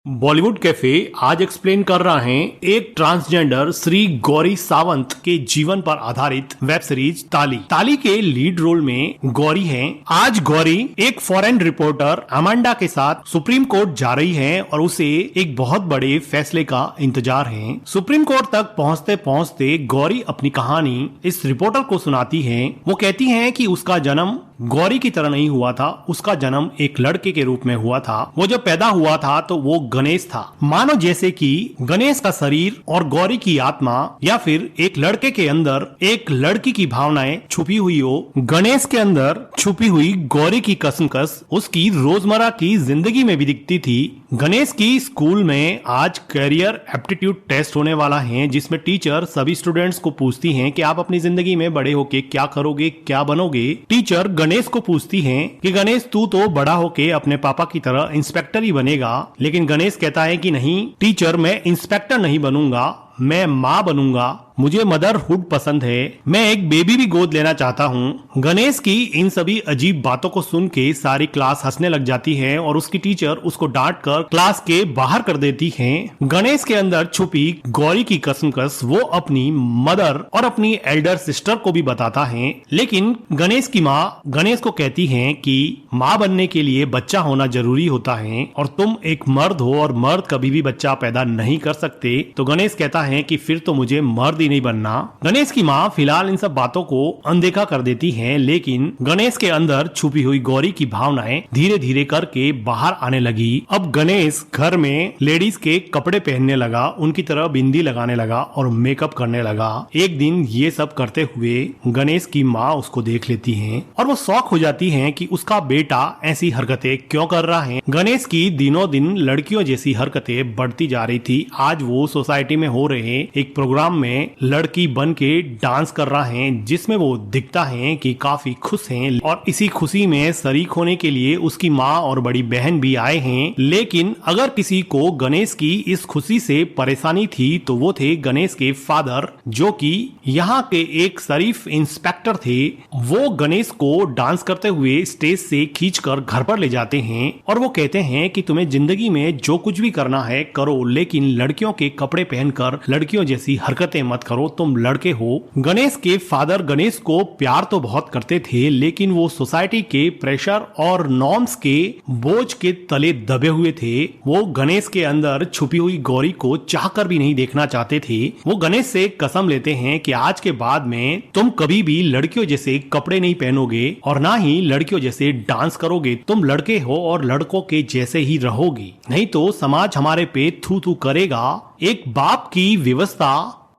Bollywood cafe आज explain कर रहा है एक ट्रांसजेंडर श्री गौरी सावंत के जीवन पर आधारित वेब सीरीज ताली। ताली के लीड रोल में गौरी हैं। आज गौरी एक फॉरेन रिपोर्टर अमांडा के साथ सुप्रीम कोर्ट जा रही है और उसे एक बहुत बड़े फैसले का इंतजार है। सुप्रीम कोर्ट तक पहुंचते पहुंचते गौरी अपनी कहानी इस रिपोर्टर को सुनाती है। वो कहती है कि उसका जन्म गौरी की तरह नहीं हुआ था, उसका जन्म एक लड़के के रूप में हुआ था। वो जब पैदा हुआ था तो वो गणेश था, मानो जैसे कि गणेश का शरीर और गौरी की आत्मा या फिर एक लड़के के अंदर एक लड़की की भावनाएं छुपी हुई हो। गणेश के अंदर छुपी हुई गौरी की कसमकस उसकी रोजमर्रा की जिंदगी में भी दिखती थी। गणेश की स्कूल में आज करियर एप्टीट्यूड टेस्ट होने वाला है, जिसमें टीचर सभी स्टूडेंट्स को पूछती हैं कि आप अपनी जिंदगी में बड़े होके क्या करोगे, क्या बनोगे। टीचर गणेश को पूछती हैं कि गणेश तू तो बड़ा होके अपने पापा की तरह इंस्पेक्टर ही बनेगा, लेकिन गणेश कहता है कि नहीं टीचर, मैं इंस्पेक्टर नहीं बनूंगा, मैं माँ बनूंगा, मुझे मदरहुड पसंद है, मैं एक बेबी भी गोद लेना चाहता हूँ। गणेश की इन सभी अजीब बातों को सुन के सारी क्लास हंसने लग जाती है और उसकी टीचर उसको डांट कर क्लास के बाहर कर देती है। गणेश के अंदर छुपी गौरी की कसमकस वो अपनी मदर और अपनी एल्डर सिस्टर को भी बताता है, लेकिन गणेश की माँ गणेश को कहती है कि माँ बनने के लिए बच्चा होना जरूरी होता है और तुम एक मर्द हो और मर्द कभी भी बच्चा पैदा नहीं कर सकते। तो गणेश कहता है कि फिर तो मुझे मर्द नहीं बनना। गणेश की माँ फिलहाल इन सब बातों को अनदेखा कर देती है, लेकिन गणेश के अंदर छुपी हुई गौरी की भावनाएं धीरे धीरे करके बाहर आने लगी। अब गणेश घर में लेडीज के कपड़े पहनने लगा, उनकी तरह बिंदी लगाने लगा और मेकअप करने लगा। एक दिन ये सब करते हुए गणेश की माँ उसको देख लेती है और वो शौक हो जाती है कि उसका बेटा ऐसी हरकतें क्यों कर रहा है। गणेश की दिनों दिन लड़कियों जैसी हरकतें बढ़ती जा रही थी। आज वो सोसाइटी में हो रहे एक प्रोग्राम में लड़की बन के डांस कर रहा है, जिसमें वो दिखता है कि काफी खुश हैं और इसी खुशी में शरीक होने के लिए उसकी माँ और बड़ी बहन भी आए हैं। लेकिन अगर किसी को गणेश की इस खुशी से परेशानी थी तो वो थे गणेश के फादर, जो कि यहाँ के एक शरीफ इंस्पेक्टर थे। वो गणेश को डांस करते हुए स्टेज से खींचकर घर पर ले जाते हैं और वो कहते हैं कि तुम्हें जिंदगी में जो कुछ भी करना है करो, लेकिन लड़कियों के कपड़े पहनकर लड़कियों जैसी हरकतें मत करो, तुम लड़के हो। गणेश के फादर गणेश को प्यार तो बहुत करते थे, लेकिन वो सोसाइटी के प्रेशर और नॉर्म्स के बोझ के तले दबे हुए थे। वो गणेश के अंदर छुपी हुई गौरी को चाहकर भी नहीं देखना चाहते थे। वो गणेश से कसम लेते हैं कि आज के बाद में तुम कभी भी लड़कियों जैसे कपड़े नहीं पहनोगे और ना ही लड़कियों जैसे डांस करोगे। तुम लड़के हो और लड़कों के जैसे ही रहोगे, नहीं तो समाज हमारे पे थू थू करेगा। एक बाप की व्यवस्था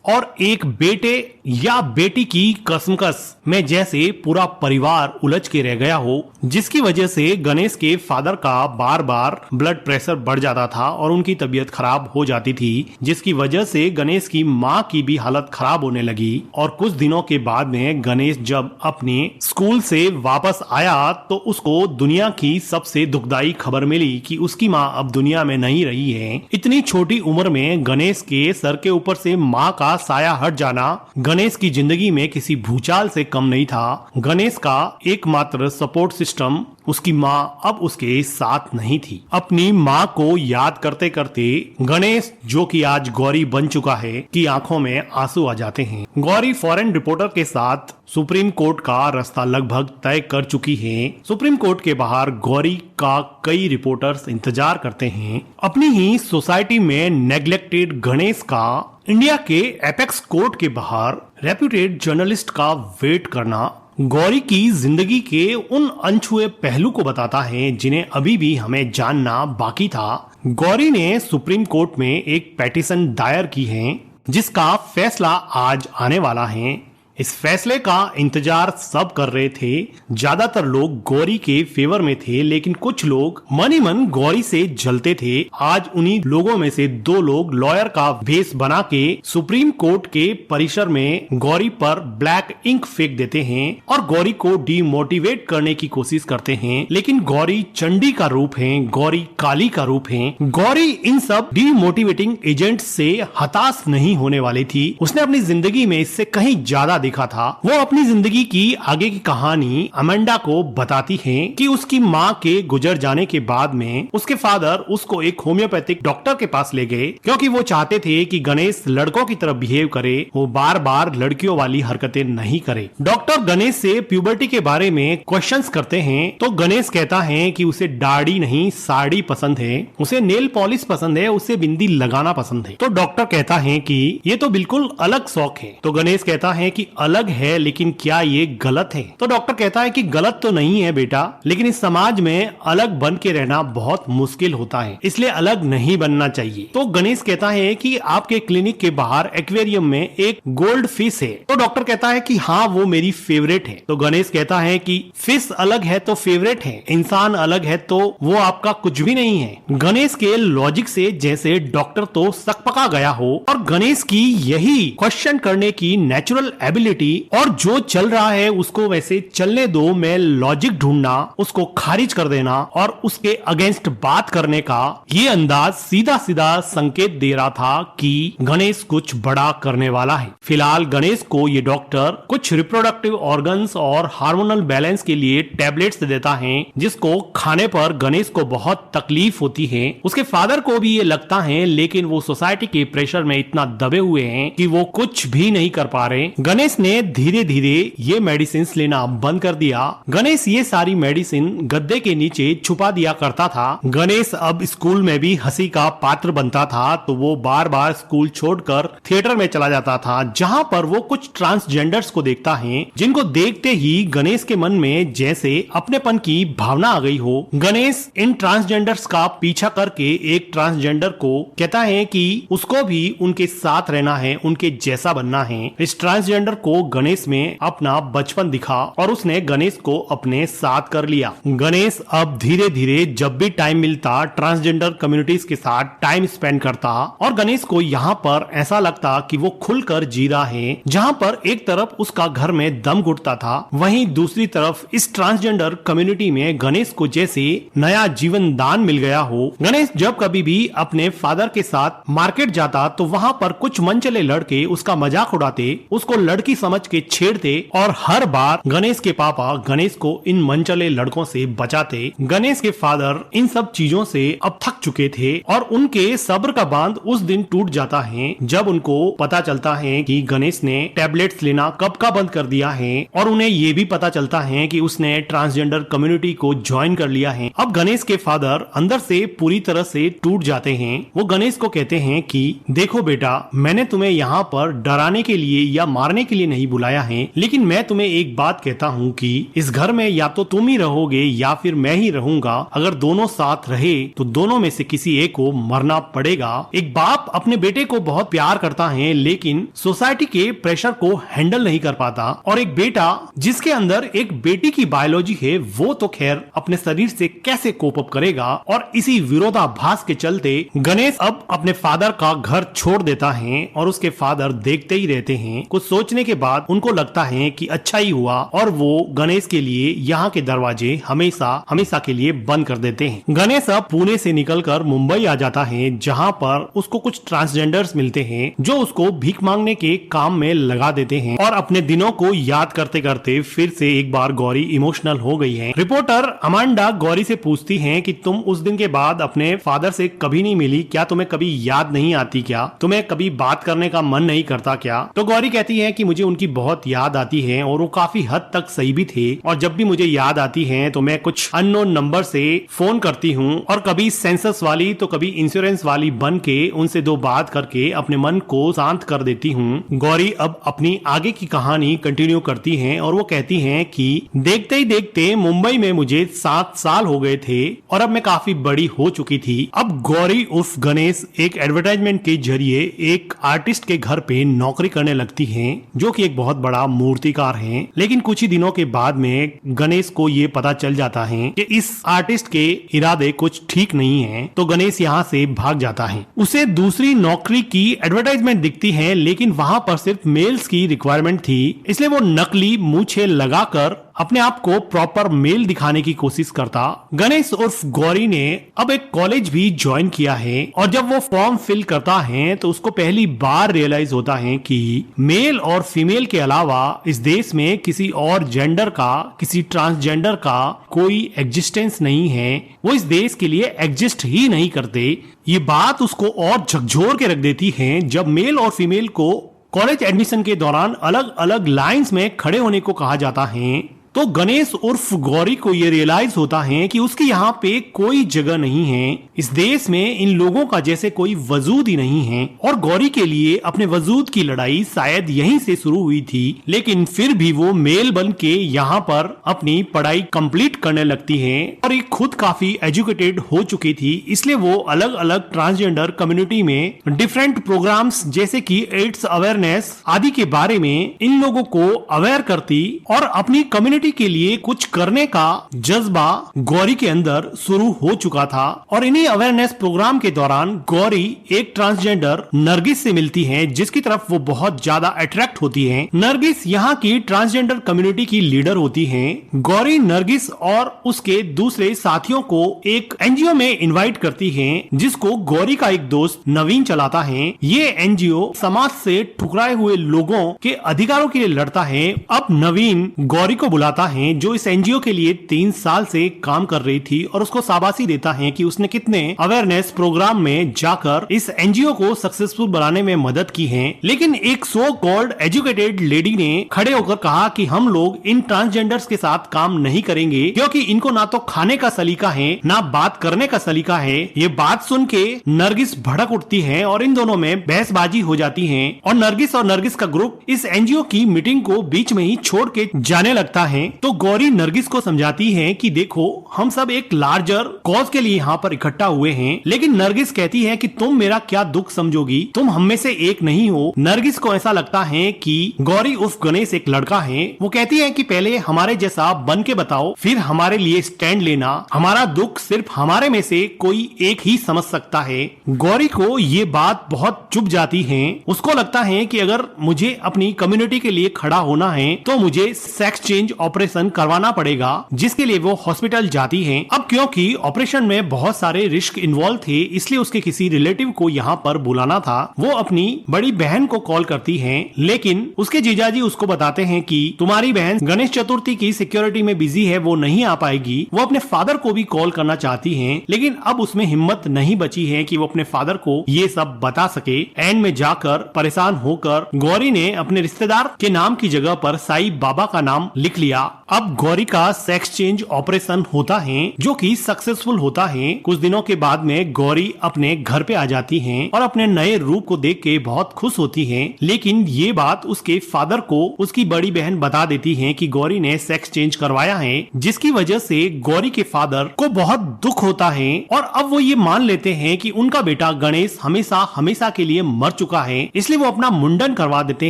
और एक बेटे या बेटी की कसमकस में जैसे पूरा परिवार उलझ के रह गया हो, जिसकी वजह से गणेश के फादर का बार बार ब्लड प्रेशर बढ़ जाता था और उनकी तबीयत खराब हो जाती थी, जिसकी वजह से गणेश की माँ की भी हालत खराब होने लगी। और कुछ दिनों के बाद में गणेश जब अपने स्कूल से वापस आया तो उसको दुनिया की सबसे दुखदाई खबर मिली कि उसकी माँ अब दुनिया में नहीं रही है। इतनी छोटी उम्र में गणेश के सर के ऊपर से माँ का साया हट जाना गणेश की जिंदगी में किसी भूचाल से कम नहीं था। गणेश का एकमात्र सपोर्ट सिस्टम उसकी माँ अब उसके साथ नहीं थी। अपनी माँ को याद करते करते गणेश, जो कि आज गौरी बन चुका है, की आंखों में आंसू आ जाते हैं। गौरी फॉरेन रिपोर्टर के साथ सुप्रीम कोर्ट का रास्ता लगभग तय कर चुकी है। सुप्रीम कोर्ट के बाहर गौरी का कई रिपोर्टर्स इंतजार करते हैं। अपनी ही सोसाइटी में नेग्लेक्टेड गणेश का इंडिया के एपेक्स कोर्ट के बाहर रेप्यूटेड जर्नलिस्ट का वेट करना गौरी की जिंदगी के उन अनछुए पहलू को बताता है जिन्हें अभी भी हमें जानना बाकी था। गौरी ने सुप्रीम कोर्ट में एक पेटिशन दायर की है, जिसका फैसला आज आने वाला है। इस फैसले का इंतजार सब कर रहे थे। ज्यादातर लोग गौरी के फेवर में थे, लेकिन कुछ लोग मन ही मन गौरी से जलते थे। आज उन्हीं लोगों में से दो लोग लॉयर का भेष बना के सुप्रीम कोर्ट के परिसर में गौरी पर ब्लैक इंक फेंक देते हैं और गौरी को डिमोटिवेट करने की कोशिश करते हैं। लेकिन गौरी चंडी का रूप है, गौरी काली का रूप है। गौरी इन सब डिमोटिवेटिंग एजेंट से हताश नहीं होने वाली थी। उसने अपनी जिंदगी में इससे कहीं ज्यादा लिखा था। वो अपनी जिंदगी की आगे की कहानी अमेंडा को बताती है कि उसकी माँ के गुजर जाने के बाद में उसके फादर उसको एक होम्योपैथिक डॉक्टर के पास ले गए, क्योंकि वो चाहते थे कि गणेश लड़कों की तरफ बिहेव करे, वो बार बार लड़कियों वाली हरकतें नहीं करे। डॉक्टर गणेश से प्यूबर्टी के बारे में क्वेश्चंस करते हैं तो गणेश कहता है कि उसे दाढ़ी नहीं साड़ी पसंद है, उसे नेल पॉलिश पसंद है, उसे बिंदी लगाना पसंद है। तो डॉक्टर कहता है कि ये तो बिल्कुल अलग शौक है। तो गणेश कहता है कि अलग है, लेकिन क्या ये गलत है? तो डॉक्टर कहता है कि गलत तो नहीं है बेटा, लेकिन इस समाज में अलग बन के रहना बहुत मुश्किल होता है, इसलिए अलग नहीं बनना चाहिए। तो गणेश कहता है कि आपके क्लिनिक के बाहर एक्वेरियम में एक गोल्ड फिश है। तो डॉक्टर कहता है कि हाँ वो मेरी फेवरेट है। तो गणेश कहता है कि फिश अलग है तो फेवरेट है, इंसान अलग है तो वो आपका कुछ भी नहीं है। गणेश के लॉजिक से जैसे डॉक्टर तो सकपका गया हो, और गणेश की यही क्वेश्चन करने की नेचुरल एबिलिटी और जो चल रहा है उसको वैसे चलने दो, मैं लॉजिक ढूंढना, उसको खारिज कर देना और उसके अगेंस्ट बात करने का ये अंदाज सीधा सीधा संकेत दे रहा था कि गणेश कुछ बड़ा करने वाला है। फिलहाल गणेश को ये डॉक्टर कुछ रिप्रोडक्टिव ऑर्गन्स और हार्मोनल बैलेंस के लिए टैबलेट्स देता है, जिसको खाने पर गणेश को बहुत तकलीफ होती है। उसके फादर को भी ये लगता है, लेकिन वो सोसाइटी के प्रेशर में इतना दबे हुए हैं कि वो कुछ भी नहीं कर पा रहे। गणेश ने धीरे धीरे ये मेडिसिन लेना बंद कर दिया। गणेश ये सारी मेडिसिन गद्दे के नीचे छुपा दिया करता था। गणेश अब स्कूल में भी हंसी का पात्र बनता था, तो वो बार बार स्कूल छोड़कर थिएटर में चला जाता था, जहाँ पर वो कुछ ट्रांसजेंडर्स को देखता है, जिनको देखते ही गणेश के मन में जैसे अपनेपन की भावना आ गई हो। गणेश इन ट्रांसजेंडर्स का पीछा करके एक ट्रांसजेंडर को कहता है कि उसको भी उनके साथ रहना है, उनके जैसा बनना है। इस ट्रांसजेंडर को गणेश में अपना बचपन दिखा और उसने गणेश को अपने साथ कर लिया। गणेश अब धीरे धीरे जब भी टाइम मिलता ट्रांसजेंडर कम्युनिटीज के साथ टाइम स्पेंड करता, और गणेश को यहाँ पर ऐसा लगता कि वो खुलकर जी रहा है। जहाँ पर एक तरफ उसका घर में दम घुटता था, वहीं दूसरी तरफ इस ट्रांसजेंडर कम्युनिटी में गणेश को जैसे नया जीवन दान मिल गया हो। गणेश जब कभी भी अपने फादर के साथ मार्केट जाता तो वहाँ पर कुछ मनचले लड़के उसका मजाक उड़ाते, उसको लड़की समझ के छेड़ते, और हर बार गणेश के पापा गणेश को इन मनचले लड़कों से बचाते। गणेश के फादर इन सब चीजों से अब थक चुके थे और उनके सब्र का बांध उस दिन टूट जाता है जब उनको पता चलता है कि गणेश ने टैबलेट्स लेना कब का बंद कर दिया है, और उन्हें ये भी पता चलता है कि उसने ट्रांसजेंडर कम्युनिटी को ज्वाइन कर लिया है। अब गणेश के फादर अंदर से पूरी तरह से टूट जाते हैं। वो गणेश को कहते हैं कि देखो बेटा, मैंने तुम्हें यहाँ पर डराने के लिए या मारने के लिए नहीं बुलाया है, लेकिन मैं तुम्हें एक बात कहता हूँ कि इस घर में या तो तुम ही रहोगे या फिर मैं ही रहूंगा। अगर दोनों साथ रहे तो दोनों में से किसी एक को मरना पड़ेगा। एक बाप अपने बेटे को बहुत प्यार करता है, लेकिन सोसाइटी के प्रेशर को हैंडल नहीं कर पाता, और एक बेटा जिसके अंदर एक बेटी की बायोलॉजी है, वो तो खैर अपने शरीर से कैसे कोप अप करेगा। और इसी विरोधाभास के चलते गणेश अब अपने फादर का घर छोड़ देता है, और उसके फादर देखते ही रहते हैं। कुछ सोचने के बाद उनको लगता है कि अच्छा ही हुआ, और वो गणेश के लिए यहाँ के दरवाजे हमेशा हमेशा के लिए बंद कर देते हैं। गणेश अब पुणे से निकलकर मुंबई आ जाता है, जहाँ पर उसको कुछ ट्रांसजेंडर्स मिलते हैं जो उसको भीख मांगने के काम में लगा देते हैं, और अपने दिनों को याद करते करते फिर से एक बार गौरी इमोशनल हो गई है। रिपोर्टर अमांडा गौरी से पूछती है कि तुम उस दिन के बाद अपने फादर से कभी नहीं मिली क्या? तुम्हें कभी याद नहीं आती क्या? तुम्हें कभी बात करने का मन नहीं करता क्या? तो गौरी कहती है कि मुझे उनकी बहुत याद आती है, और वो काफी हद तक सही भी थे, और जब भी मुझे याद आती है तो मैं कुछ अननोन नंबर से फोन करती हूँ, और कभी सेंसस वाली तो कभी इंश्योरेंस वाली बन के उनसे दो बात करके अपने मन को शांत कर देती हूँ। गौरी अब अपनी आगे की कहानी कंटिन्यू करती हैं, और वो कहती हैं कि देखते ही देखते मुंबई में मुझे 7 साल हो गए थे, और अब मैं काफी बड़ी हो चुकी थी। अब गौरी उर्फ गणेश एक एडवर्टाइजमेंट के जरिए एक आर्टिस्ट के घर पे नौकरी करने लगती हैं, जो कि एक बहुत बड़ा मूर्तिकार हैं। लेकिन कुछ ही दिनों के बाद में गणेश को ये पता चल जाता है कि इस आर्टिस्ट के इरादे कुछ ठीक नहीं है, तो गणेश यहाँ से भाग जाता है। उसे दूसरी नौकरी की एडवर्टाइजमेंट दिखती है, लेकिन वहाँ पर सिर्फ मेल्स की रिक्वायरमेंट थी, इसलिए वो नकली मूछें लगाकर अपने आप को प्रॉपर मेल दिखाने की कोशिश करता। गणेश उर्फ गौरी ने अब एक कॉलेज भी ज्वाइन किया है और जब वो फॉर्म फिल करता है तो उसको पहली बार रियलाइज होता है कि मेल और फीमेल के अलावा इस देश में किसी और जेंडर का, किसी ट्रांसजेंडर का कोई एग्जिस्टेंस नहीं है। वो इस देश के लिए एग्जिस्ट ही नहीं करते। ये बात उसको और झकझोर के रख देती है जब मेल और फीमेल को कॉलेज एडमिशन के दौरान अलग अलग लाइंस में खड़े होने को कहा जाता है। तो गणेश उर्फ गौरी को ये रियलाइज होता है कि उसकी यहाँ पे कोई जगह नहीं है। इस देश में इन लोगों का जैसे कोई वजूद ही नहीं है और गौरी के लिए अपने वजूद की लड़ाई शायद यहीं से शुरू हुई थी। लेकिन फिर भी वो मेल बन के यहाँ पर अपनी पढ़ाई कंप्लीट करने लगती है और ये खुद काफी एजुकेटेड हो चुकी थी, इसलिए वो अलग अलग ट्रांसजेंडर कम्युनिटी में डिफरेंट प्रोग्राम्स जैसे कि एड्स अवेयरनेस आदि के बारे में इन लोगों को अवेयर करती और अपनी कम्युनिटी के लिए कुछ करने का जज्बा गौरी के अंदर शुरू हो चुका था। और इन्हीं अवेयरनेस प्रोग्राम के दौरान गौरी एक ट्रांसजेंडर नरगिस से मिलती है जिसकी तरफ वो बहुत ज्यादा अट्रैक्ट होती है। नरगिस यहाँ की ट्रांसजेंडर कम्युनिटी की लीडर होती है। गौरी नरगिस और उसके दूसरे साथियों को एक एनजीओ में इनवाइट करती है जिसको गौरी का एक दोस्त नवीन चलाता है। ये एनजीओ समाज से ठुकराए हुए लोगों के अधिकारों के लिए लड़ता है। अब नवीन गौरी को बुलाता है जो इस एनजीओ के लिए 3 साल से काम कर रही थी और उसको शाबाशी देता है कि उसने कितने अवेयरनेस प्रोग्राम में जाकर इस एनजीओ को सक्सेसफुल बनाने में मदद की है। लेकिन एक सो कॉल्ड एजुकेटेड लेडी ने खड़े होकर कहा कि हम लोग इन ट्रांसजेंडर्स के साथ काम नहीं करेंगे क्योंकि इनको ना तो खाने का सलीका है ना बात करने का सलीका है। ये बात सुन के नरगिस भड़क उठती है और इन दोनों में बहसबाजी हो जाती है और नरगिस का ग्रुप इस एनजीओ की मीटिंग को बीच में ही छोड़ के जाने लगता है। तो गौरी नरगिस को समझाती है कि देखो हम सब एक लार्जर कॉज के लिए यहाँ पर इकट्ठा हुए हैं। लेकिन नरगिस कहती है कि तुम मेरा क्या दुख समझोगी, तुम हम में से एक नहीं हो। नरगिस को ऐसा लगता है कि गौरी उर्फ गणेश एक लड़का है। वो कहती है कि पहले हमारे जैसा बन के बताओ, फिर हमारे लिए स्टैंड लेना। हमारा दुख सिर्फ हमारे में से कोई एक ही समझ सकता है। गौरी को ये बात बहुत चुभ जाती है। उसको लगता है कि अगर मुझे अपनी कम्युनिटी के लिए खड़ा होना है तो मुझे सेक्स चेंज ऑपरेशन करवाना पड़ेगा, जिसके लिए वो हॉस्पिटल जाती है। अब क्योंकि ऑपरेशन में बहुत सारे रिस्क इन्वॉल्व थे इसलिए उसके किसी रिलेटिव को यहाँ पर बुलाना था। वो अपनी बड़ी बहन को कॉल करती है लेकिन उसके जीजाजी उसको बताते हैं कि तुम्हारी बहन गणेश चतुर्थी की सिक्योरिटी में बिजी है, वो नहीं आ पाएगी। वो अपने फादर को भी कॉल करना चाहती है लेकिन अब उसमें हिम्मत नहीं बची है कि वो अपने फादर को ये सब बता सके। एंड में जाकर परेशान होकर गौरी ने अपने रिश्तेदार के नाम की जगह पर साईं बाबा का नाम लिख लिया। अब गौरी का सेक्स चेंज ऑपरेशन होता है जो कि सक्सेसफुल होता है। कुछ दिनों के बाद में गौरी अपने घर पे आ जाती है और अपने नए रूप को देख के बहुत खुश होती है। लेकिन ये बात उसके फादर को उसकी बड़ी बहन बता देती है कि गौरी ने सेक्स चेंज करवाया है, जिसकी वजह से गौरी के फादर को बहुत दुख होता है और अब वो ये मान लेते हैं कि उनका बेटा गणेश हमेशा हमेशा के लिए मर चुका है। इसलिए वो अपना मुंडन करवा देते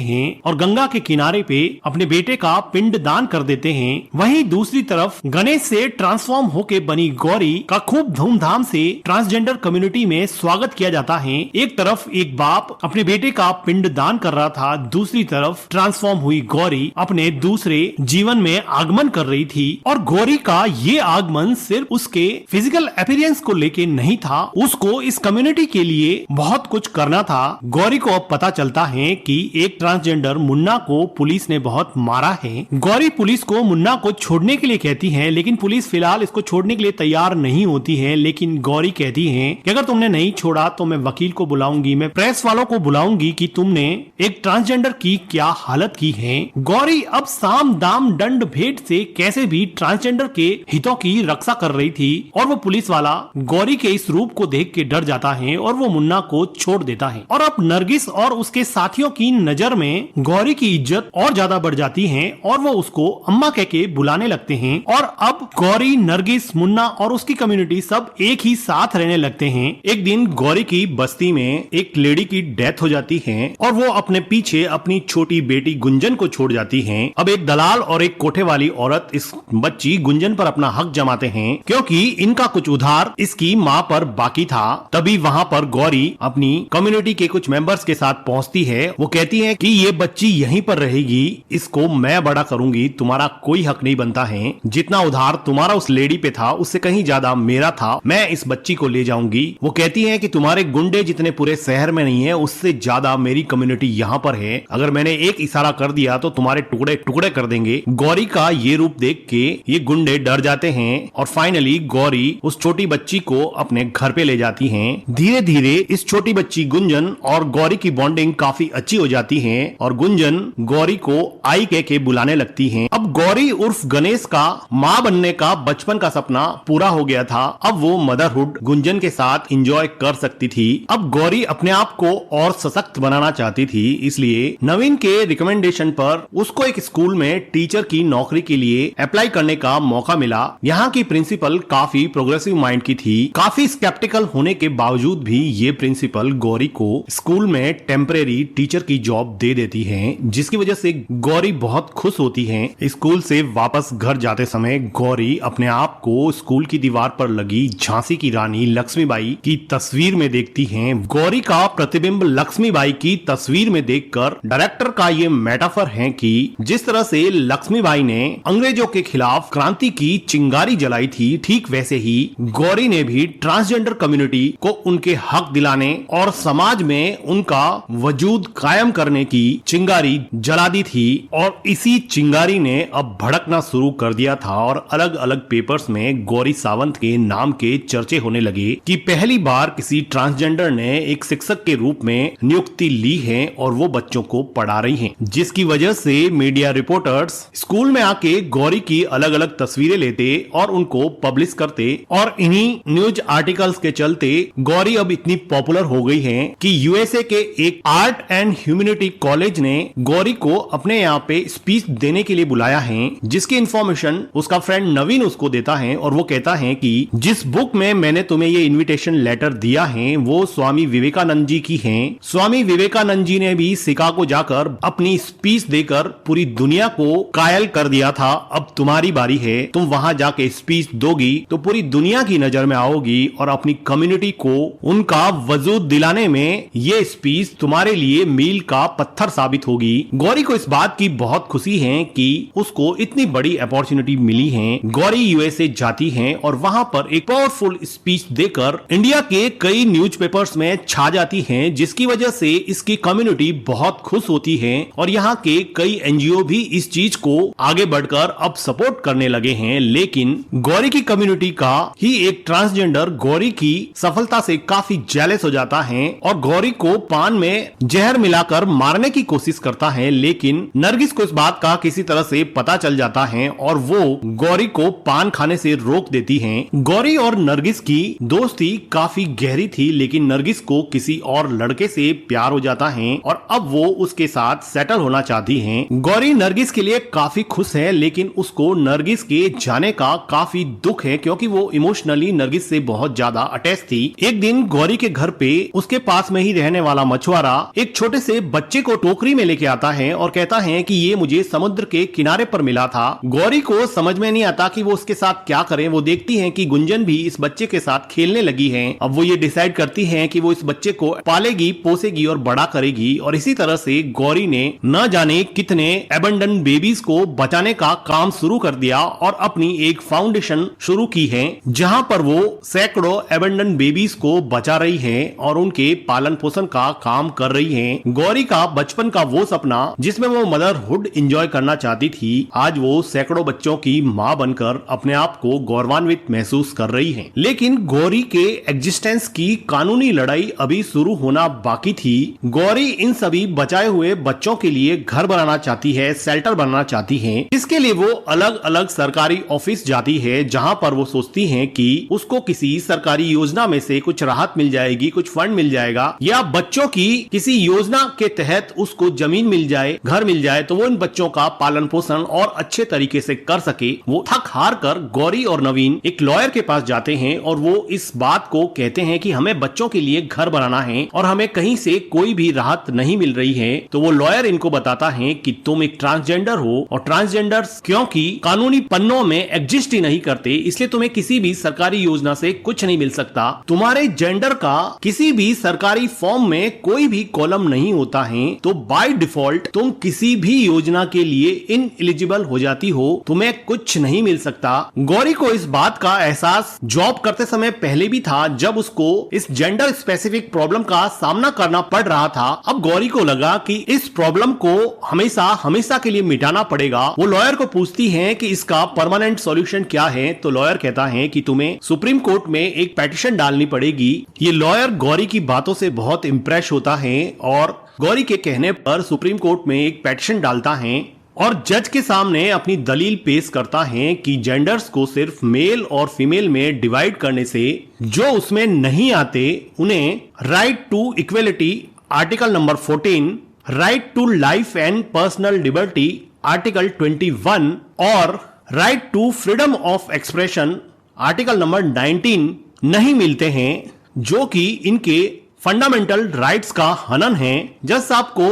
हैं और गंगा के किनारे पे अपने बेटे का पिंड दान कर देते हैं। वहीं दूसरी तरफ गणेश से ट्रांसफॉर्म होके बनी गौरी का खूब धूमधाम से ट्रांसजेंडर कम्युनिटी में स्वागत किया जाता है। एक तरफ एक बाप अपने बेटे का पिंड दान कर रहा था, दूसरी तरफ ट्रांसफॉर्म हुई गौरी अपने दूसरे जीवन में आगमन कर रही थी। और गौरी का ये आगमन सिर्फ उसके फिजिकल अपीयरेंस को लेके नहीं था, उसको इस कम्युनिटी के लिए बहुत कुछ करना था। गौरी को अब पता चलता है कि एक ट्रांसजेंडर मुन्ना को पुलिस ने बहुत मारा है। गौरी पुलिस को मुन्ना को छोड़ने के लिए कहती है लेकिन पुलिस फिलहाल इसको छोड़ने के लिए तैयार नहीं होती है। लेकिन गौरी कहती है कि अगर तुमने नहीं छोड़ा तो मैं वकील को बुलाऊंगी, मैं प्रेस वालों को बुलाऊंगी कि तुमने एक ट्रांसजेंडर की क्या हालत की है। गौरी अब साम दाम दंड भेद से कैसे भी ट्रांसजेंडर के हितों की रक्षा कर रही थी और वो पुलिस वाला गौरी के इस रूप को देख के डर जाता है और वो मुन्ना को छोड़ देता है। और अब नरगिस और उसके साथियों की नजर में गौरी की इज्जत और ज्यादा बढ़ जाती है और वो उसको अम्मा कह के बुलाने लगते हैं। और अब गौरी, नरगिस, मुन्ना और उसकी कम्युनिटी सब एक ही साथ रहने लगते हैं। एक दिन गौरी की बस्ती में एक लेडी की डेथ हो जाती है और वो अपने पीछे अपनी छोटी बेटी गुंजन को छोड़ जाती है। अब एक दलाल और एक कोठे वाली औरत इस बच्ची गुंजन पर अपना हक जमाते हैं क्योंकि इनका कुछ उधार इसकी माँ पर बाकी था। तभी वहाँ पर गौरी अपनी कम्युनिटी के कुछ मेंबर्स के साथ पहुँचती है। वो कहती है कि ये बच्ची यहीं पर रहेगी, इसको मैं बड़ा करूंगी, तुम्हारा तुम्हारा कोई हक नहीं बनता है। जितना उधार तुम्हारा उस लेडी पे था उससे कहीं ज्यादा मेरा था। मैं इस बच्ची को ले जाऊंगी। वो कहती है कि तुम्हारे गुंडे जितने पूरे शहर में नहीं है उससे ज्यादा मेरी कम्युनिटी यहाँ पर है। अगर मैंने एक इशारा कर दिया तो तुम्हारे टुकड़े टुकड़े कर देंगे। गौरी का ये रूप देख के ये गुंडे डर जाते हैं और फाइनली गौरी उस छोटी बच्ची को अपने घर पे ले जाती है। धीरे धीरे इस छोटी बच्ची गुंजन और गौरी की बॉन्डिंग काफी अच्छी हो जाती है और गुंजन गौरी को आई कह के बुलाने लगती है। अब गौरी उर्फ गणेश का माँ बनने का बचपन का सपना पूरा हो गया था। अब वो मदरहुड गुंजन के साथ एंजॉय कर सकती थी। अब गौरी अपने आप को और सशक्त बनाना चाहती थी, इसलिए नवीन के रिकमेंडेशन पर उसको एक स्कूल में टीचर की नौकरी के लिए अप्लाई करने का मौका मिला। यहाँ की प्रिंसिपल काफी प्रोग्रेसिव माइंड की थी। काफी स्केप्टिकल होने के बावजूद भी ये प्रिंसिपल गौरी को स्कूल में टेम्परेरी टीचर की जॉब दे देती है, जिसकी वजह से गौरी बहुत खुश होती है। स्कूल से वापस घर जाते समय गौरी अपने आप को स्कूल की दीवार पर लगी झांसी की रानी लक्ष्मीबाई की तस्वीर में देखती है। गौरी का प्रतिबिंब लक्ष्मीबाई की तस्वीर में देखकर डायरेक्टर का ये मेटाफर है कि जिस तरह से लक्ष्मीबाई ने अंग्रेजों के खिलाफ क्रांति की चिंगारी जलाई थी, ठीक वैसे ही गौरी ने भी ट्रांसजेंडर कम्युनिटी को उनके हक दिलाने और समाज में उनका वजूद कायम करने की चिंगारी जला दी थी। और इसी चिंगारी ने अब भड़कना शुरू कर दिया था और अलग अलग पेपर्स में गौरी सावंत के नाम के चर्चे होने लगे कि पहली बार किसी ट्रांसजेंडर ने एक शिक्षक के रूप में नियुक्ति ली है और वो बच्चों को पढ़ा रही हैं, जिसकी वजह से मीडिया रिपोर्टर्स स्कूल में आके गौरी की अलग अलग तस्वीरें लेते और उनको पब्लिश करते। और इन्हीं न्यूज आर्टिकल्स के चलते गौरी अब इतनी पॉपुलर हो गई है कि यूएसए के एक आर्ट एंड ह्यूमैनिटी कॉलेज ने गौरी को अपने यहाँ पे स्पीच देने के लिए बुलाया है, जिसकी इंफॉर्मेशन उसका फ्रेंड नवीन उसको देता है और वो कहता है कि जिस बुक में मैंने तुम्हें ये इनविटेशन लेटर दिया है वो स्वामी विवेकानंद जी की है। स्वामी विवेकानंद जी ने भी शिकागो जाकर अपनी स्पीच देकर पूरी दुनिया को कायल कर दिया था। अब तुम्हारी बारी है, तुम वहां जाके स्पीच दोगी तो पूरी दुनिया की नजर में आओगी और अपनी कम्युनिटी को उनका वजूद दिलाने में ये स्पीच तुम्हारे लिए मील का पत्थर साबित होगी। गौरी को इस बात की बहुत खुशी है कि उसको इतनी बड़ी अपॉर्चुनिटी मिली है। गौरी यूएसए जाती है और वहां पर एक पावरफुल स्पीच देकर इंडिया के कई न्यूज़पेपर्स में छा जाती है, जिसकी वजह से इसकी कम्युनिटी बहुत खुश होती है और यहाँ के कई एनजीओ भी इस चीज को आगे बढ़कर अब सपोर्ट करने लगे हैं। लेकिन गौरी की कम्युनिटी का ही एक ट्रांसजेंडर गौरी की सफलता से काफी जेलस हो जाता है और गौरी को पान में जहर मिलाकर मारने की कोशिश करता है। लेकिन नरगिस को इस बात का किसी तरह से पता चल जाता है और वो गौरी को पान खाने से रोक देती है। गौरी और नरगिस की दोस्ती काफी गहरी थी, लेकिन नरगिस को किसी और लड़के से प्यार हो जाता है और अब वो उसके साथ सेटल होना चाहती है। गौरी नरगिस के लिए काफी खुश है, लेकिन उसको नरगिस के जाने का काफी दुख है क्योंकि वो इमोशनली नरगिस से बहुत ज्यादा अटैच थी। एक दिन गौरी के घर पे उसके पास में ही रहने वाला मछुआरा एक छोटे से बच्चे को टोकरी में लेके आता है और कहता है कि ये मुझे समुद्र के किनारे पर मिला था। गौरी को समझ में नहीं आता कि वो उसके साथ क्या करे। वो देखती है कि गुंजन भी इस बच्चे के साथ खेलने लगी है। अब वो ये डिसाइड करती है कि वो इस बच्चे को पालेगी, पोसेगी और बड़ा करेगी। और इसी तरह से गौरी ने न जाने कितने एबंडन बेबीज को बचाने का काम शुरू कर दिया और अपनी एक फाउंडेशन शुरू की है, जहां पर वो सैकड़ों एबंडन बेबीज को बचा रही है और उनके पालन पोषण का काम कर रही है। गौरी का बचपन का वो सपना जिसमें वो मदरहुड एंजॉय करना चाहती थी, आज वो सैकड़ों बच्चों की मां बनकर अपने आप को गौरवान्वित महसूस कर रही है। लेकिन गौरी के एग्जिस्टेंस की कानूनी लड़ाई अभी शुरू होना बाकी थी। गौरी इन सभी बचाए हुए बच्चों के लिए घर बनाना चाहती है, शेल्टर बनाना चाहती है। इसके लिए वो अलग अलग सरकारी ऑफिस जाती है, जहां पर वो सोचती है कि उसको किसी सरकारी योजना में से कुछ राहत मिल जाएगी, कुछ फंड मिल जाएगा, या बच्चों की किसी योजना के तहत उसको जमीन मिल जाए, घर मिल जाए, तो वो इन बच्चों का पालन पोषण और अच्छे तरीके से कर सके। वो थक हार कर गौरी और नवीन एक लॉयर के पास जाते हैं और वो इस बात को कहते हैं कि हमें बच्चों के लिए घर बनाना है और हमें कहीं से कोई भी राहत नहीं मिल रही है। तो वो लॉयर इनको बताता है कि तुम एक ट्रांसजेंडर हो और ट्रांसजेंडर क्योंकि कानूनी पन्नों में एग्जिस्ट ही नहीं करते, इसलिए तुम्हें किसी भी सरकारी योजना से कुछ नहीं मिल सकता। तुम्हारे जेंडर का किसी भी सरकारी फॉर्म में कोई भी कॉलम नहीं होता है, तो बाय डिफॉल्ट तुम किसी भी योजना के लिए इन इलिजिबल हो जाती हो तुम्हें कुछ नहीं मिल सकता। गौरी को इस बात का एहसास जॉब करते समय पहले भी था, जब उसको इस जेंडर स्पेसिफिक प्रॉब्लम का सामना करना पड़ रहा था। अब गौरी को लगा कि इस प्रॉब्लम को हमेशा हमेशा के लिए मिटाना पड़ेगा। वो लॉयर को पूछती है कि इसका परमानेंट सॉल्यूशन क्या है, तो लॉयर कहता है कि तुम्हें सुप्रीम कोर्ट में एक पेटिशन डालनी पड़ेगी। ये लॉयर गौरी की बातों से बहुत इंप्रेस होता है और गौरी के कहने पर सुप्रीम कोर्ट में एक पेटिशन डालता है और जज के सामने अपनी दलील पेश करता है कि जेंडर्स को सिर्फ मेल और फीमेल में डिवाइड करने से जो उसमें नहीं आते उन्हें right to equality article number 14, right to life and personal liberty article 21 और right to freedom of expression article number 19 नहीं मिलते हैं, जो कि इनके फंडामेंटल राइट्स का हनन है। जज साहब को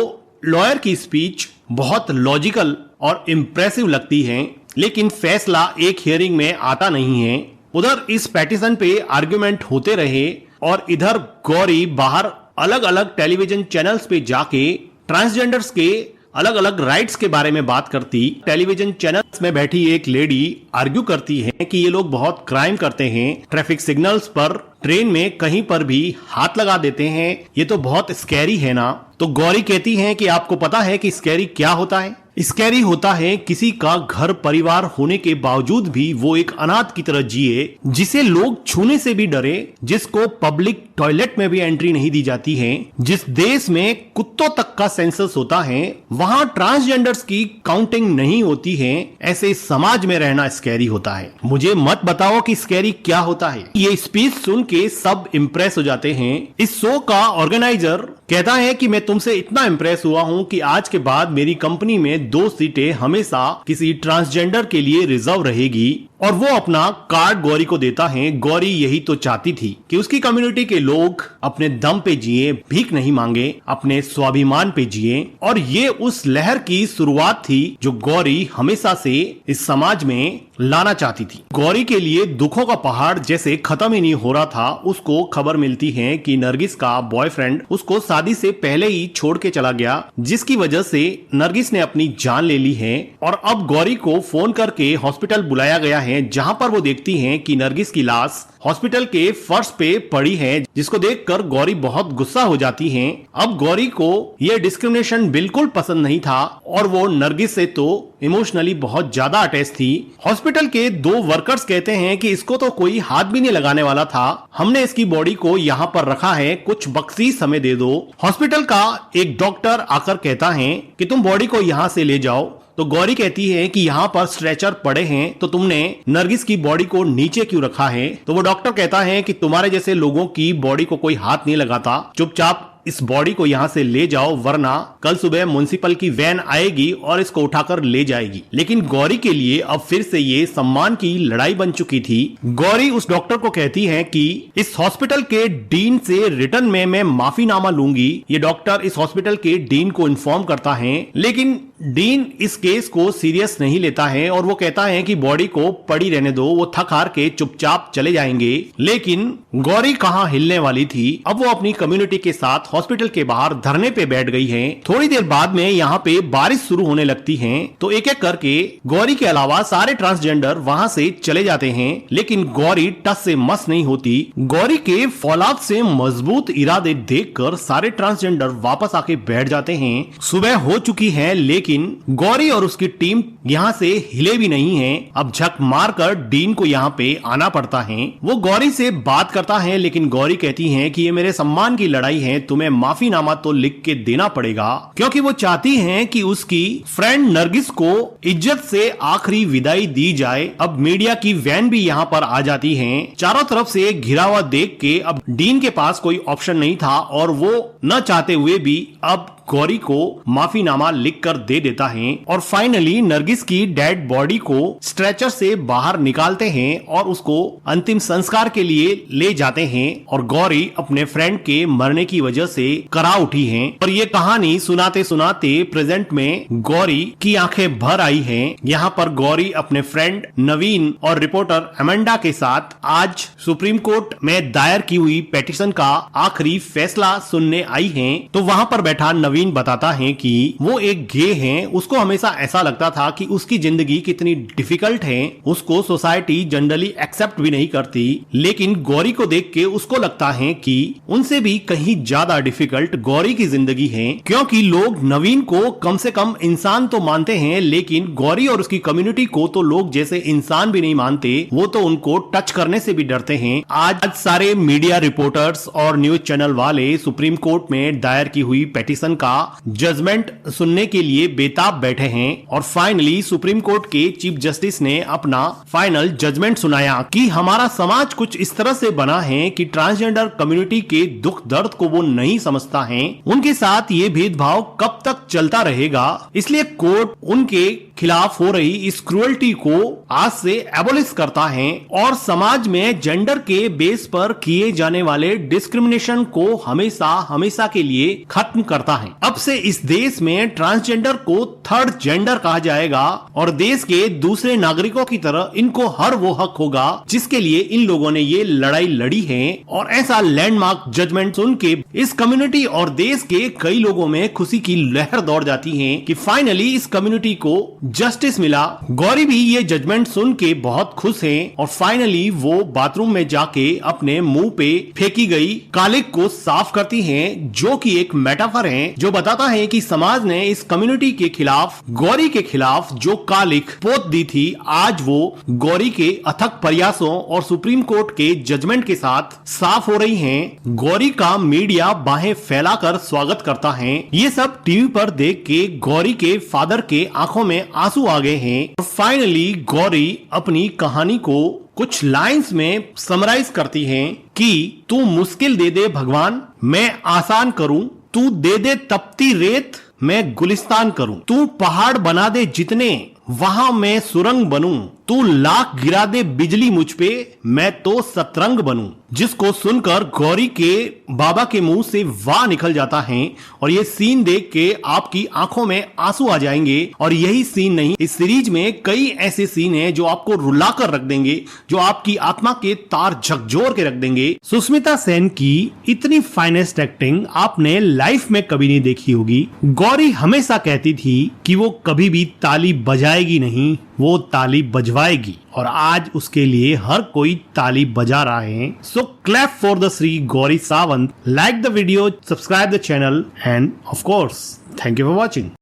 लॉयर की स्पीच बहुत लॉजिकल और इंप्रेसिव लगती है, लेकिन फैसला एक हियरिंग में आता नहीं है। उधर इस पेटिशन पे आर्ग्यूमेंट होते रहे और इधर गौरी बाहर अलग अलग टेलीविजन चैनल्स पे जाके ट्रांसजेंडर्स के अलग अलग राइट्स के बारे में बात करती। टेलीविजन चैनल्स में बैठी एक लेडी आर्ग्यू करती है कि ये लोग बहुत क्राइम करते हैं, ट्रैफिक सिग्नल्स पर, ट्रेन में कहीं पर भी हाथ लगा देते हैं, ये तो बहुत स्कैरी है ना। तो गौरी कहती है कि आपको पता है कि स्कैरी क्या होता है? स्कैरी होता है किसी का घर परिवार होने के बावजूद भी वो एक अनाथ की तरह जिए, जिसे लोग छूने से भी डरे, जिसको पब्लिक टॉयलेट में भी एंट्री नहीं दी जाती है, जिस देश में कुत्तों तक का सेंसस होता है वहां ट्रांसजेंडर्स की काउंटिंग नहीं होती है। ऐसे समाज में रहना स्कैरी होता है। मुझे मत बताओ कि स्कैरी क्या होता है। ये स्पीच सुन के सब इम्प्रेस हो जाते हैं। इस शो का ऑर्गेनाइजर कहता है कि मैं तुमसे इतना इम्प्रेस हुआ हूं कि आज के बाद मेरी कंपनी में 2 सीटें हमेशा किसी ट्रांसजेंडर के लिए रिजर्व रहेगी, और वो अपना कार्ड गौरी को देता है। गौरी यही तो चाहती थी कि उसकी कम्युनिटी के लोग अपने दम पे जिए, भीख नहीं मांगे, अपने स्वाभिमान पे जिए, और ये उस लहर की शुरुआत थी जो गौरी हमेशा से इस समाज में लाना चाहती थी। गौरी के लिए दुखों का पहाड़ जैसे खत्म ही नहीं हो रहा था। उसको खबर मिलती है कि नरगिस का बॉयफ्रेंड उसको शादी से पहले ही छोड़ के चला गया, जिसकी वजह से नरगिस ने अपनी जान ले ली है। और अब गौरी को फोन करके हॉस्पिटल बुलाया गया है, जहां पर वो देखती हैं कि नरगिस की लाश हॉस्पिटल के फर्श पे पड़ी है, जिसको देखकर गौरी बहुत गुस्सा हो जाती है। अब गौरी को यह डिस्क्रिमिनेशन बिल्कुल पसंद नहीं था और वो नरगिस से तो इमोशनली बहुत ज्यादा अटैच थी। हॉस्पिटल के 2 वर्कर्स कहते हैं कि इसको तो कोई हाथ भी नहीं लगाने वाला था, हमने इसकी बॉडी को यहाँ पर रखा है, कुछ बख्शीश हमें दे दो। हॉस्पिटल का एक डॉक्टर आकर कहता है कि तुम बॉडी को यहाँ से ले जाओ। तो गौरी कहती है कि यहाँ पर स्ट्रेचर पड़े हैं, तो तुमने नरगिस की बॉडी को नीचे क्यों रखा है? तो वो डॉक्टर कहता है कि तुम्हारे जैसे लोगों की बॉडी को कोई हाथ नहीं लगाता, चुपचाप इस बॉडी को यहाँ से ले जाओ, वरना कल सुबह म्युनिसिपल की वैन आएगी और इसको उठाकर ले जाएगी। लेकिन गौरी के लिए अब फिर से ये सम्मान की लड़ाई बन चुकी थी। गौरी उस डॉक्टर को कहती है कि इस हॉस्पिटल के डीन से रिटर्न में मैं माफीनामा लूंगी। ये डॉक्टर इस हॉस्पिटल के डीन को इन्फॉर्म करता है, लेकिन डीन इस केस को सीरियस नहीं लेता है और वो कहता है कि बॉडी को पड़ी रहने दो, वो थक हार के चुपचाप चले जाएंगे। लेकिन गौरी कहाँ हिलने वाली थी। अब वो अपनी कम्युनिटी के साथ हॉस्पिटल के बाहर धरने पे बैठ गई है। थोड़ी देर बाद में यहाँ पे बारिश शुरू होने लगती है, तो एक एक करके गौरी के अलावा सारे ट्रांसजेंडर वहाँ से चले जाते हैं, लेकिन गौरी टस से मस नहीं होती। गौरी के फौलाद से मजबूत इरादे देखकर सारे ट्रांसजेंडर वापस आके बैठ जाते हैं। सुबह हो चुकी है, लेकिन गौरी और उसकी टीम यहाँ से हिले भी नहीं है। अब झक मारकर डीन को यहाँ पे आना पड़ता है। वो गौरी से बात करता है, लेकिन गौरी कहती है कि ये मेरे सम्मान की लड़ाई है, तुम्हें माफीनामा तो लिख के देना पड़ेगा, क्योंकि वो चाहती हैं कि उसकी फ्रेंड नरगिस को इज्जत से आखिरी विदाई दी जाए। अब मीडिया की वैन भी यहाँ पर आ जाती है। चारों तरफ से घिरा हुआ देख के अब डीन के पास कोई ऑप्शन नहीं था और वो न चाहते हुए भी अब गौरी को माफीनामा लिखकर दे देता है। और फाइनली नरगिस की डेड बॉडी को स्ट्रेचर से बाहर निकालते हैं और उसको अंतिम संस्कार के लिए ले जाते हैं। और गौरी अपने फ्रेंड के मरने की वजह से करा उठी है। और ये कहानी सुनाते सुनाते प्रेजेंट में गौरी की आंखें भर आई हैं। यहाँ पर गौरी अपने फ्रेंड नवीन और रिपोर्टर अमेंडा के साथ आज सुप्रीम कोर्ट में दायर की हुई पेटिशन का आखिरी फैसला सुनने आई है। तो वहाँ पर बैठा नवीन बताता है कि वो एक गे हैं। उसको हमेशा ऐसा लगता था कि उसकी जिंदगी कितनी डिफिकल्ट है उसको सोसाइटी जनरली एक्सेप्ट भी नहीं करती, लेकिन गौरी को देख के उसको लगता है कि उनसे भी कहीं ज्यादा डिफिकल्ट गौरी की जिंदगी है, क्योंकि लोग नवीन को कम से कम इंसान तो मानते हैं, लेकिन गौरी और उसकी कम्युनिटी को तो लोग जैसे इंसान भी नहीं मानते, वो तो उनको टच करने से भी डरते हैं। आज सारे मीडिया रिपोर्टर्स और न्यूज चैनल वाले सुप्रीम कोर्ट में दायर की हुई पेटिशन का जजमेंट सुनने के लिए बेताब बैठे हैं और फाइनली सुप्रीम कोर्ट के चीफ जस्टिस ने अपना फाइनल जजमेंट सुनाया कि हमारा समाज कुछ इस तरह से बना है कि ट्रांसजेंडर कम्युनिटी के दुख दर्द को वो नहीं समझता है, उनके साथ ये भेदभाव कब तक चलता रहेगा, इसलिए कोर्ट उनके खिलाफ हो रही इस क्रूअल्टी को आज से एबोलिश करता है और समाज में जेंडर के बेस पर किए जाने वाले डिस्क्रिमिनेशन को हमेशा हमेशा के लिए खत्म करता है। अब से इस देश में ट्रांसजेंडर को थर्ड जेंडर कहा जाएगा और देश के दूसरे नागरिकों की तरह इनको हर वो हक होगा जिसके लिए इन लोगों ने ये लड़ाई लड़ी है। और ऐसा लैंडमार्क जजमेंट सुन के इस कम्युनिटी और देश के कई लोगों में खुशी की लहर दौड़ जाती है कि फाइनली इस कम्युनिटी को जस्टिस मिला। गौरी भी ये जजमेंट सुन के बहुत खुश है और फाइनली वो बाथरूम में जाके अपने मुंह पे फेंकी गई कालिक को साफ करती है, जो कि एक मेटाफर है जो बताता है कि समाज ने इस कम्युनिटी के खिलाफ, गौरी के खिलाफ जो कालिक पोत दी थी, आज वो गौरी के अथक प्रयासों और सुप्रीम कोर्ट के जजमेंट के साथ साफ हो रही हैं। गौरी का मीडिया बाहें फैलाकर स्वागत करता है। ये सब टीवी पर देख के गौरी के फादर के आंखों में आंसू आ गए हैं और फाइनली गौरी अपनी कहानी को कुछ लाइंस में समराइज करती है कि तू मुश्किल दे दे भगवान, मैं आसान करूं, तू दे दे तपती रेत, मैं गुलिस्तान करूं, तू पहाड़ बना दे जितने, वहां मैं सुरंग बनूं, तू लाख गिरा दे बिजली मुझ पे, मैं तो सतरंग बनूं। जिसको सुनकर गौरी के बाबा के मुंह से वाह निकल जाता है और ये सीन देख के आपकी आंखों में आंसू आ जाएंगे। और यही सीन नहीं, इस सीरीज में कई ऐसे सीन हैं जो आपको रुला कर रख देंगे, जो आपकी आत्मा के तार झकझोर के रख देंगे। सुष्मिता सेन की इतनी फाइनेस्ट एक्टिंग आपने लाइफ में कभी नहीं देखी होगी। गौरी हमेशा कहती थी कि वो कभी भी ताली बजाएगी नहीं, वो ताली बजवाएगी और आज उसके लिए हर कोई ताली बजा रहा है। So clap for the Shri Gauri Sawant, like the video, subscribe the channel and of course thank you for watching.